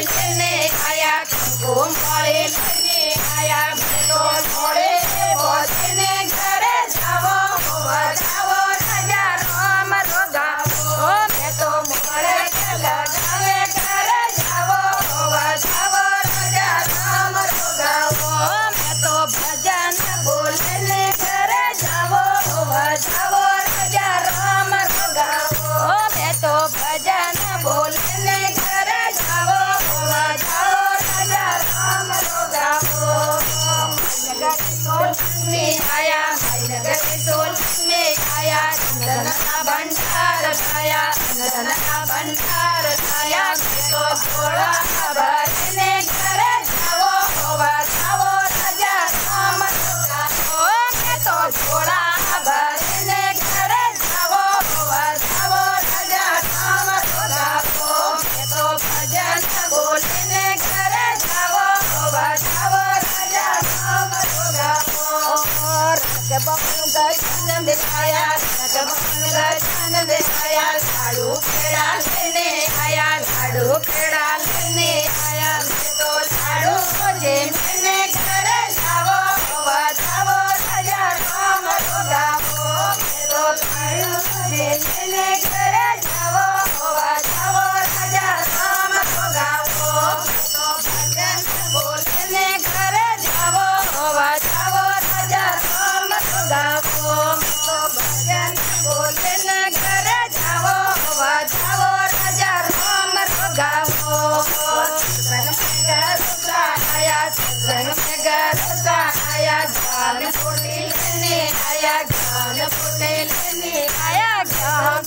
लेने आया, कुमकुम वाले लेने आया। मैं तो थोड़े बोलने घरे जाओ बजाओ राजा राम रोगाओ। मैं तो मोरे लगावे घरे जाओ बजाओ राजा राम रोगाओ। मैं तो भजन बोलने घरे जाओ बजाओ राजा राम रोगाओ। मैं तो भजन बोलने घरे जाओ बजाओ राजा राम रोगाओ। नगर सोल में आया, नगर सोल में आया, धनका भंडार छाया, धनका भंडार छाया। तो थोड़ा भरने घरे जाओ बजाओ राजा राम रोगाओ। मैं तो थोड़ा भरने घरे जाओ बजाओ राजा राम रोगाओ। मैं तो भजन बोलने घरे जाओ बजाओ राजा राम रोगाओ। गजन दिखाया, गजन दिखाया, झाड़ू पेड़ा लेने आया, झाड़ू पेड़ा लेने आया। तो झाड़ू मुझे मैंने घरे जाओ बजाओ राजा राम रोगाओ। तो झाड़ू मुझे लेने घरे जाओ बजाओ राजा राम रोगाओ। तो भजन बोलने घरे जाओ बजाओ राजा राम रोगाओ। तो भजन बोलने घरे जाओ बजाओ राजा राम रोगाओ। संग में गरुड़ा आया, संग में गरुड़ा आया, ज्ञान फूटी लेने आया, ज्ञान फूटे लेने आया। ज्ञान